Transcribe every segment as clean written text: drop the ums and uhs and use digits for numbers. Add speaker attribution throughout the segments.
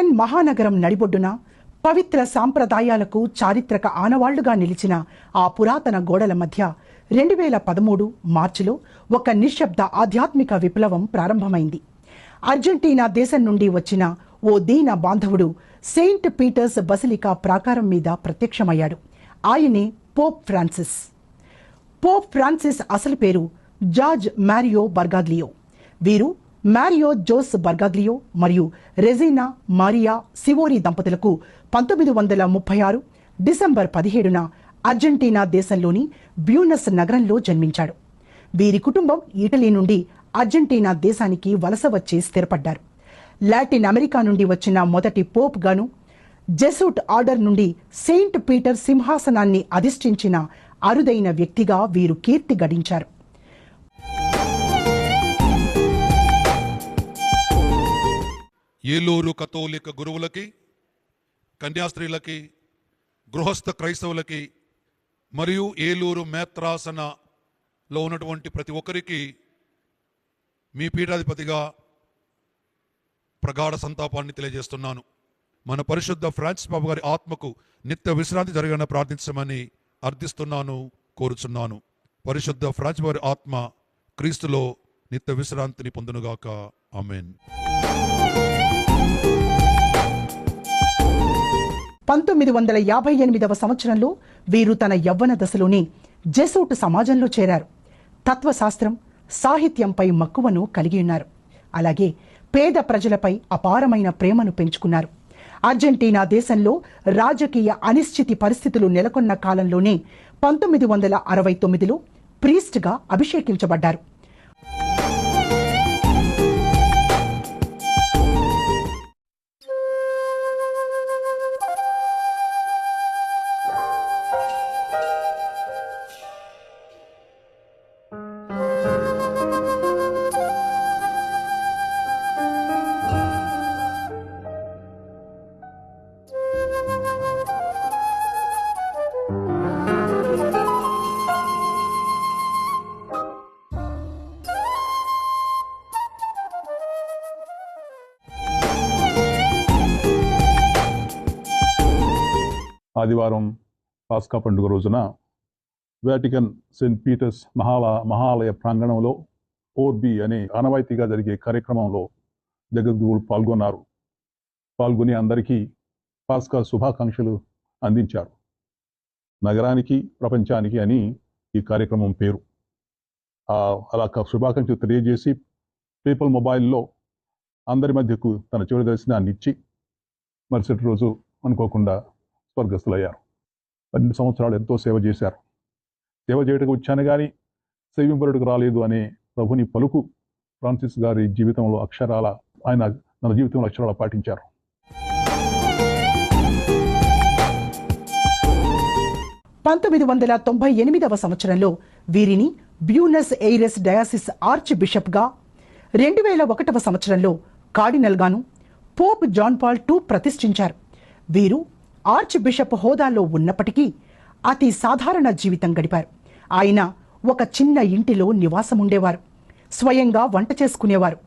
Speaker 1: Melon మహానగరం నడిబొడ్డున పవిత్ర సాంప్రదాయాలకు చారిత్రక ఆనవాళ్లుగా నిలిచిన ఆ పురాతన గోడల మధ్య 2013 మార్చిలో ఒక నిశ్శబ్ద ఆధ్యాత్మిక విప్లవం ప్రారంభమైంది. అర్జెంటీనా దేశం నుండి వచ్చిన ఓ దీన బాంధవుడు సెయింట్ పీటర్స్ బసిలికా ప్రాకారం మీద ప్రత్యక్షమయ్యాడు. ఆయనే పోప్ ఫ్రాన్సిస్. పోప్ ఫ్రాన్సిస్ అసలు పేరు జార్జ్ మారియో బర్గాగ్లియో. వీరు మారియో జోస్ బర్గాగ్లియో మరియు రెజీనా మారియా సివోరి దంపతులకు 1936 డిసెంబర్ 17న అర్జెంటీనా దేశంలోని బ్యూనస్ నగరంలో జన్మించాడు. వీరి కుటుంబం ఇటలీ నుండి అర్జెంటీనా దేశానికి వలస వచ్చి స్థిరపడ్డారు. లాటిన్ అమెరికా నుండి వచ్చిన మొదటి పోప్ గాను, జెసూట్ ఆర్డర్ నుండి సెయింట్ పీటర్ సింహాసనాన్ని అధిష్ఠించిన అరుదైన వ్యక్తిగా వీరు కీర్తి గడించారు.
Speaker 2: ఏలూరు కథోలిక గురువులకి, కన్యాస్త్రీలకి, గృహస్థ క్రైస్తవులకి మరియు ఏలూరు మేత్రాసనలో ఉన్నటువంటి ప్రతి ఒక్కరికి మీ పీఠాధిపతిగా ప్రగాఢ సంతాపాన్ని తెలియజేస్తున్నాను. మన పరిశుద్ధ ఫ్రాన్సిస్ బాబు గారి ఆత్మకు నిత్య విశ్రాంతి జరిగిన ప్రార్థించమని అర్థిస్తున్నాను, కోరుచున్నాను. పరిశుద్ధ ఫ్రాన్సిస్ బాబు గారి ఆత్మ క్రీస్తులో నిత్య విశ్రాంతిని పొందునుగాక. ఆమేన్.
Speaker 1: 1958వ సంవత్సరంలో వీరు తన యవ్వన దశలోనే జెసూట్ సమాజంలో చేరారు. తత్వశాస్త్రం, సాహిత్యంపై మక్కువను కలిగి ఉన్నారు. అలాగే పేద ప్రజలపై అపారమైన ప్రేమను పెంచుకున్నారు. అర్జెంటీనా దేశంలో రాజకీయ అనిశ్చితి పరిస్థితులు నెలకొన్న కాలంలోనే 1969లో ప్రీస్ట్గా అభిషేకించబడ్డారు.
Speaker 3: ఆదివారం పాస్కా పండుగ రోజున వాటికన్ సెయింట్ పీటర్స్ మహాలయ ప్రాంగణంలో ఓర్బి అనే ఆనవాయితీగా జరిగే కార్యక్రమంలో జగద్గురువులు పాల్గొని అందరికీ పాస్కా శుభాకాంక్షలు అందించారు. నగరానికి, ప్రపంచానికి అని ఈ కార్యక్రమం పేరు. అలా శుభాకాంక్షలు తెలియజేసి పీపుల్ మొబైల్లో అందరి మధ్యకు తన చివరి దర్శనాన్ని ఇచ్చి మరుసటి రోజు అనుకోకుండా స్వర్గస్థులయ్యారు. 12 సంవత్సరాలు ఎంతో సేవ చేశారు. సేవ చేయటకు వచ్చాను కానీ సేవింపరుడికి రాలేదు అనే ప్రభుని పలుకు ఫ్రాన్సిస్ గారి జీవితంలో ఆయన తన జీవితంలో అక్షరాల పాటించారు.
Speaker 1: 1998వ సంవత్సరంలో వీరిని బ్యూనస్ ఎయిరెస్ డయాసిస్ ఆర్చ్ బిషప్గా, 2001వ సంవత్సరంలో కార్డినల్గాను పోప్ జాన్ పాల్ II ప్రతిష్ఠించారు. వీరు ఆర్చ్ బిషప్ హోదాలో ఉన్నప్పటికీ అతి సాధారణ జీవితం గడిపారు. ఆయన ఒక చిన్న ఇంటిలో నివాసముండేవారు. స్వయంగా వంట చేసుకునేవారు.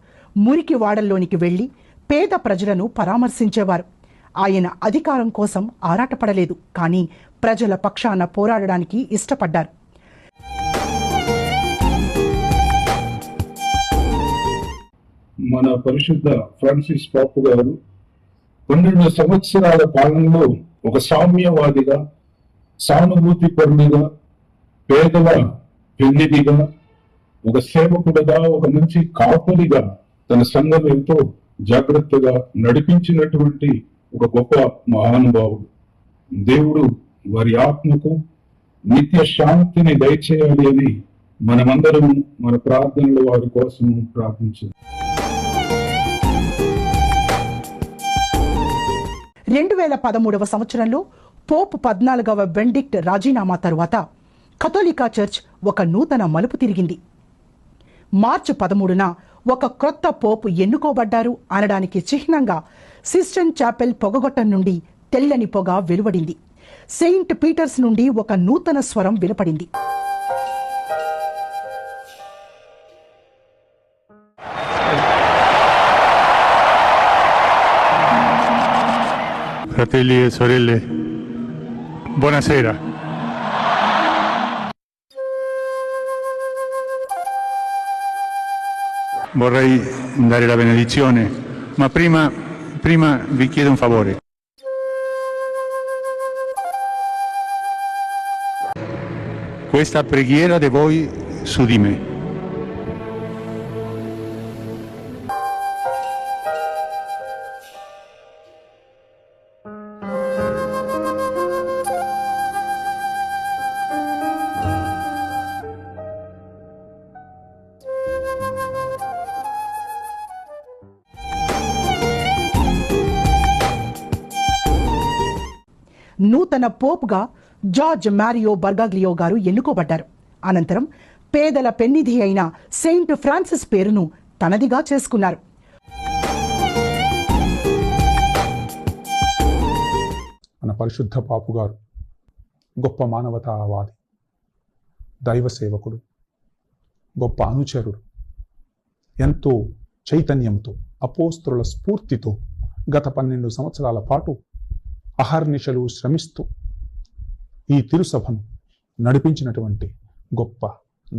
Speaker 1: మురికి వాడల్లోనికి వెళ్లి పేద ప్రజలను పరామర్శించేవారు. ఆయన అధికారం కోసం ఆరాటపడలేదు, కానీ ప్రజల పక్షాన పోరాడడానికి ఇష్టపడ్డారు.
Speaker 4: మన పరిశుద్ధ ఫ్రాన్సిస్ పాపు గారు 12 సంవత్సరాల కాలంలో ఒక సామ్యవాదిగా, సానుభూతి పరుడిగా, పేదల పెళ్లిదిగా, ఒక సేవకుడిగా, ఒక మంచి కాపులిగా తన సంఘం ఎంతో జాగ్రత్తగా నడిపించినటువంటి ఒక గొప్ప మహానుభావుడు. దేవుడు వారి ఆత్మకు నిత్య శాంతిని దయచేయాలి అని మనమందరం మన ప్రార్థనలు వారి కోసం ప్రార్థించాలి.
Speaker 1: 2013వ సంవత్సరంలో పోప్ 14వ బెండిక్ట్ రాజీనామా తరువాత కథోలికా చర్చ్ ఒక నూతన మలుపు తిరిగింది. మార్చి 13న ఒక క్రొత్త పోప్ ఎన్నుకోబడ్డారు అనడానికి చిహ్నంగా సిస్టన్ చాపెల్ పొగగొట్టం నుండి తెల్లని పొగ వెలువడింది. సెయింట్ పీటర్స్ నుండి ఒక నూతన స్వరం వినపడింది.
Speaker 5: fratelli e sorelle, buonasera. Vorrei dare la benedizione, ma prima vi chiedo un favore. Questa preghiera di voi su di me.
Speaker 1: నూతన పోపుగా జార్జ్ మారియో బర్గాగ్లియో గారు ఎన్నుకోబడ్డారు. అనంతరం పేదల పెన్నిధి అయిన సెయింట్ ఫ్రాన్సిస్ పేరును తనదిగా చేసుకున్నారు.
Speaker 6: మన పరిశుద్ధ పాపు గారు గొప్ప మానవతావాది, దైవ సేవకుడు, గొప్ప అనుచరుడు, ఎంతో చైతన్యంతో అపోస్తలుల స్ఫూర్తితో గత 12 సంవత్సరాల పాటు అహర్నిశలు శ్రమిస్తూ ఈ తిరుసభను నడిపించినటువంటి గొప్ప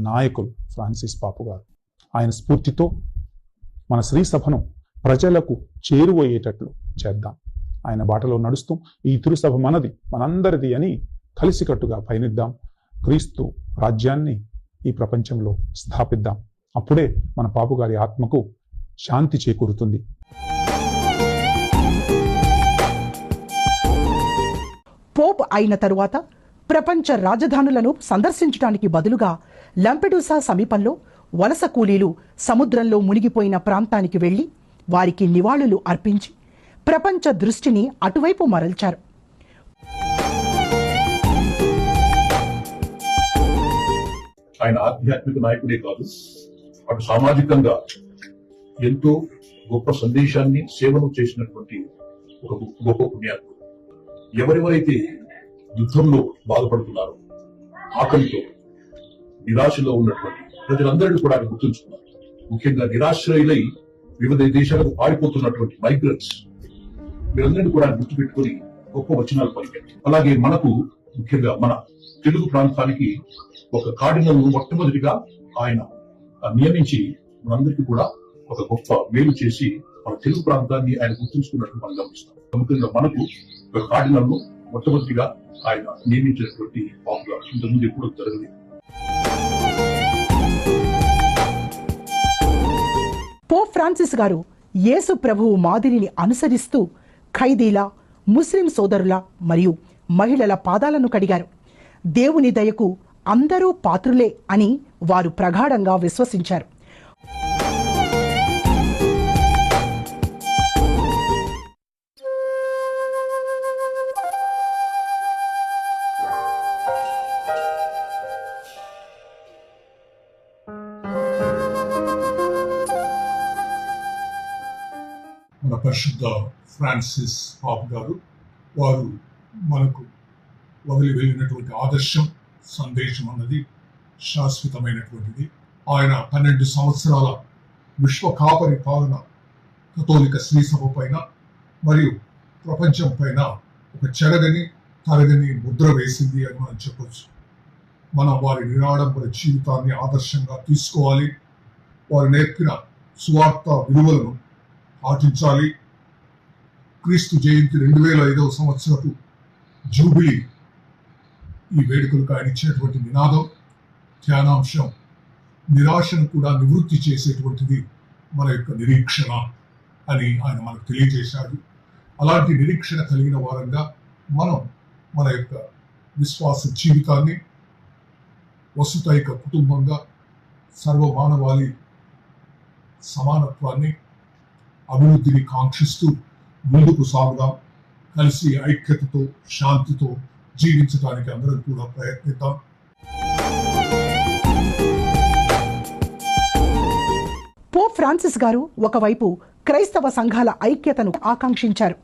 Speaker 6: నాయకులు ఫ్రాన్సిస్ పాపు గారు. ఆయన స్ఫూర్తితో మన శ్రీ సభను ప్రజలకు చేరువయ్యేటట్లు చేద్దాం. ఆయన బాటలో నడుస్తూ ఈ తిరుసభ మనది, మనందరిది అని కలిసికట్టుగా పయనిద్దాం. క్రీస్తు రాజ్యాన్ని ఈ ప్రపంచంలో స్థాపిద్దాం. అప్పుడే మన పాపుగారి ఆత్మకు శాంతి చేకూరుతుంది.
Speaker 1: పోప్ అయిన తరువాత ప్రపంచ రాజధానులను సందర్శించడానికి బదులుగా లంపెడూసా సమీపంలో వలస కూలీలు సముద్రంలో మునిగిపోయిన ప్రాంతానికి వెళ్లి వారికి నివాళులు అర్పించి ప్రపంచ దృష్టిని అటువైపు మరల్చారు.
Speaker 4: ఆయన ఆధ్యాత్మిక నాయకుడే కాదు, అటు సామాజికంగా ఎంతో గొప్ప సందేశాన్ని సేవను చేసినటువంటి ఒక గొప్ప పుణ్యాత్ముడు. ఎవరెవరైతే యుద్ధంలో బాధపడుతున్నారో, ఆకలితో నిరాశలో ఉన్నటువంటి ప్రజలందరినీ కూడా ఆయన గుర్తుంచుకున్నారు. ముఖ్యంగా నిరాశ్రయులై వివిధ దేశాలకు పారిపోతున్నటువంటి మైగ్రెంట్స్, వీరందరినీ కూడా గుర్తుపెట్టుకుని గొప్ప వచనాలు పలికారు. అలాగే మనకు ముఖ్యంగా మన తెలుగు ప్రాంతానికి ఒక కార్డినల్ మొట్టమొదటిగా ఆయన నియమించి మనందరికీ కూడా ఒక గొప్ప మేలు చేసి మన తెలుగు ప్రాంతాన్ని ఆయన గుర్తుంచుకున్నట్టు మనం గమనిస్తాం. ముఖ్యంగా మనకు ఒక కార్డినల్ మొట్టమొదటిగా ఆయన నియమించినటువంటి పాపుగా ఇంతకుముందు ఎప్పుడూ జరగలేదు.
Speaker 1: పోప్ ఫ్రాన్సిస్ గారు యేసు ప్రభువు మాదిరిని అనుసరిస్తూ ఖైదీల, ముస్లిం సోదరుల మరియు మహిళల పాదాలను కడిగారు. దేవుని దయకు అందరూ పాత్రులే అని వారు ప్రగాఢంగా విశ్వసించారు.
Speaker 7: మన పరిశుద్ధ ఫ్రాన్సిస్ పాప్ గారు వారు మనకు వదిలి వెళ్ళినటువంటి ఆదర్శం, సందేశం అన్నది శాశ్వతమైనటువంటిది. ఆయన 12 సంవత్సరాల విశ్వ కాపరి పాలన కథోలిక శ్రీసభ పైన మరియు ప్రపంచం పైన ఒక చెరగని తరగని ముద్ర వేసింది అని మనం చెప్పొచ్చు. మనం వారి నిరాడంబర జీవితాన్ని ఆదర్శంగా తీసుకోవాలి. వారు నేర్పిన సువార్త విలువలను పాటించాలి. క్రీస్తు జయంతి 2005వ సంవత్సరపు జూబిలీ ఈ వేడుకలకు ఆయన ఇచ్చినటువంటి నినాదం, ధ్యానాంశం నిరాశను కూడా నివృత్తి చేసేటువంటిది మన యొక్క నిరీక్షణ అని ఆయన మనకు తెలియజేశాడు. అలాంటి నిరీక్షణ కలిగిన వారంగా మనం మన యొక్క విశ్వాస జీవితాన్ని వసుతైక కుటుంబంగా సర్వమానవాళి సమానత్వాన్ని, అభివృద్ధిని కాంక్షిస్తూ ముందుకు సాగుదాం. కలిసి ఐక్యతతో, శాంతితో జీవించడానికి అందరం కూడా ప్రయత్నిద్దాం.
Speaker 1: పోప్ ఫ్రాన్సిస్ గారు ఒకవైపు క్రైస్తవ సంఘాల ఐక్యతను ఆకాంక్షించారు.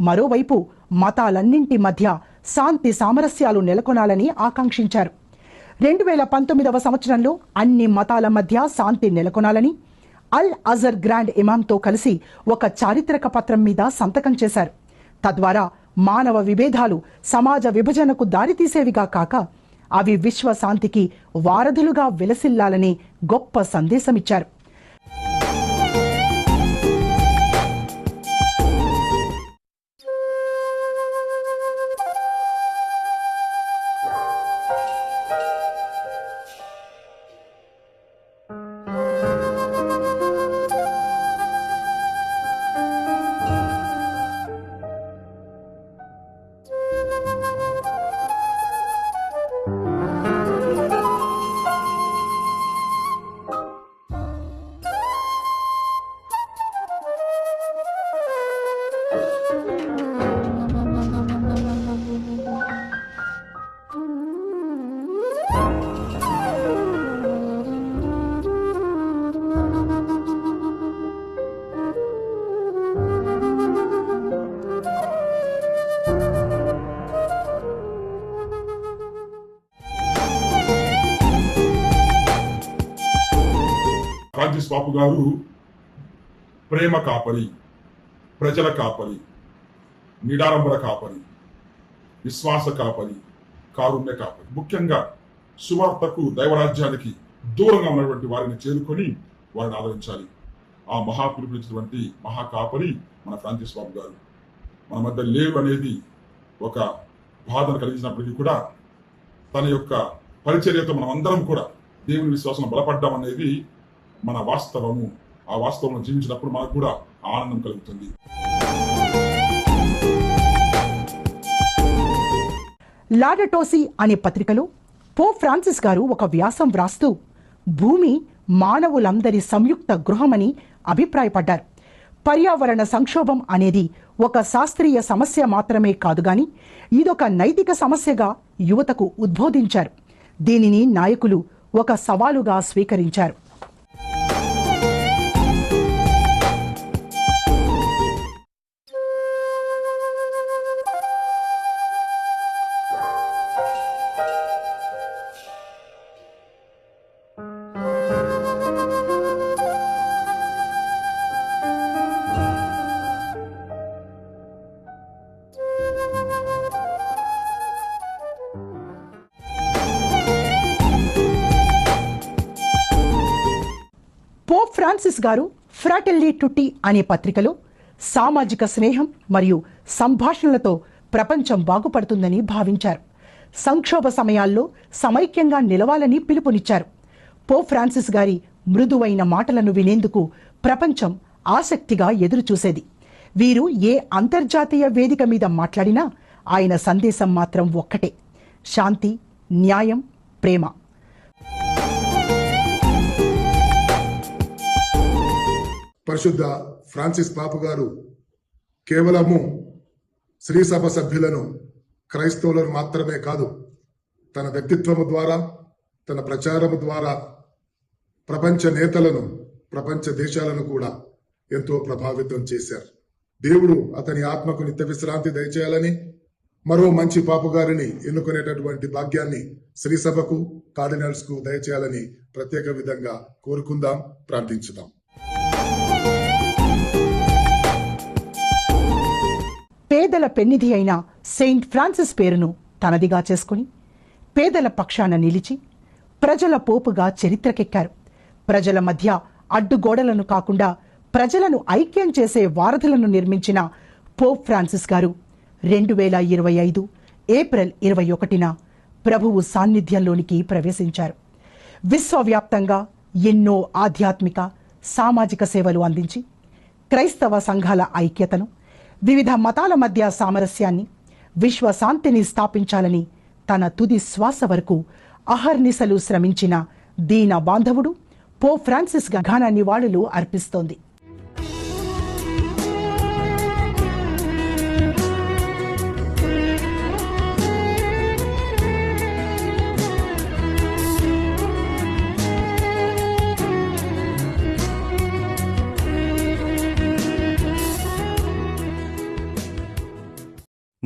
Speaker 1: మరోవైపు మతాలన్నింటి మధ్య శాంతి సామరస్యాలు నెలకొనాలని ఆకాంక్షించారు. 2019వ సంవత్సరంలో అన్ని మతాల మధ్య శాంతి నెలకొనాలని అల్ అజర్ గ్రాండ్ ఇమామ్తో కలిసి ఒక చారిత్రక పత్రం మీద సంతకం చేశారు. తద్వారా మానవ విభేదాలు సమాజ విభజనకు దారితీసేవిగా కాక అవి విశ్వశాంతికి వారధులుగా విలసిల్లాలని గొప్ప సందేశమిచ్చారు.
Speaker 8: ఫ్రాన్సిస్ పాపు గారు ప్రేమ కాపరి, ప్రజల కాపరి, నిడారంబర కాపరి, విశ్వాస కాపరి, కారుణ్య కాపరి. ముఖ్యంగా సువార్తకు, దైవరాజ్యానికి దూరంగా ఉన్నటువంటి వారిని చేరుకొని వారిని ఆదరించాలి. ఆ మహాపిలుపునిచ్చినటువంటి మహాకాపరి మన ఫ్రాన్సిస్ పాపు గారు. మన మధ్య లేరు అనేది ఒక బాధను కలిగించినప్పటికీ కూడా తన యొక్క పరిచర్యతో మనం అందరం కూడా దేవుని విశ్వాసం బలపడ్డాం అనేది మన వాస్తవము. ఆ వాస్తవం జీవించినప్పుడు మనకు కూడా ఆనందం కలుగుతుంది.
Speaker 1: లాడటోసి అనే పత్రికలో పోప్ ఫ్రాన్సిస్ గారు ఒక వ్యాసం వ్రాస్తూ భూమి మానవులందరి సంయుక్త గృహమని అభిప్రాయపడ్డారు. పర్యావరణ సంక్షోభం అనేది ఒక శాస్త్రీయ సమస్య మాత్రమే కాదు గాని ఇదొక నైతిక సమస్యగా యువతకు ఉద్బోధించారు. దీనిని నాయకులు ఒక సవాలుగా స్వీకరించారు. పోప్ ఫ్రాన్సిస్ గారు ఫ్రాటెల్లీ టుట్టి అనే పత్రికలో సామాజిక స్నేహం మరియు సంభాషణలతో ప్రపంచం బాగుపడుతుందని భావించారు. సంక్షోభ సమయాల్లో సమైక్యంగా నిలవాలని పిలుపునిచ్చారు. పోప్ ఫ్రాన్సిస్ గారి మృదువైన మాటలను వినేందుకు ప్రపంచం ఆసక్తిగా ఎదురుచూసేది. వీరు ఏ అంతర్జాతీయ వేదిక మీద మాట్లాడినా ఆయన సందేశం మాత్రం ఒక్కటే: శాంతి, న్యాయం, ప్రేమ.
Speaker 9: పరిశుద్ధ ఫ్రాన్సిస్ పాపు గారు కేవలము శ్రీసభ సభ్యులను, క్రైస్తవులను మాత్రమే కాదు, తన వ్యక్తిత్వము ద్వారా, తన ప్రచారము ద్వారా ప్రపంచ నేతలను, ప్రపంచ దేశాలను కూడా ఎంతో ప్రభావితం చేశారు. దేవుడు అతని ఆత్మకు నిత్య విశ్రాంతి దయచేయాలని, మరో మంచి పాపు గారిని ఎన్నుకునేటటువంటి భాగ్యాన్ని శ్రీసభకు, కార్డినల్స్ కు దయచేయాలని ప్రత్యేక విధంగా కోరుకుందాం, ప్రార్థించుదాం.
Speaker 1: పేదల పెన్నిధి అయిన సెయింట్ ఫ్రాన్సిస్ పేరును తనదిగా చేసుకుని పేదల పక్షాన నిలిచి ప్రజల పోపుగా చరిత్రకెక్కారు. ప్రజల మధ్య అడ్డుగోడలను కాకుండా ప్రజలను ఐక్యం చేసే వారధులను నిర్మించిన పోప్ ఫ్రాన్సిస్ గారు 2025 ఏప్రిల్ 21న ప్రభువు సాన్నిధ్యంలోనికి ప్రవేశించారు. విశ్వవ్యాప్తంగా ఎన్నో ఆధ్యాత్మిక, సామాజిక సేవలు అందించి క్రైస్తవ సంఘాల ఐక్యతను, వివిధ మతాల మధ్య సామరస్యాన్ని, విశ్వశాంతిని స్థాపించాలని తన తుది శ్వాస వరకు అహర్నిశలు శ్రమించిన దీన బాంధవుడు పోప్ ఫ్రాన్సిస్ ఘన నివాళులు అర్పిస్తోంది.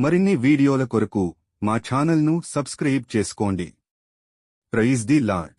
Speaker 10: మరిన్ని వీడియోల కొరకు మా ఛానల్ను సబ్స్క్రైబ్ చేసుకోండి. Praise the lord.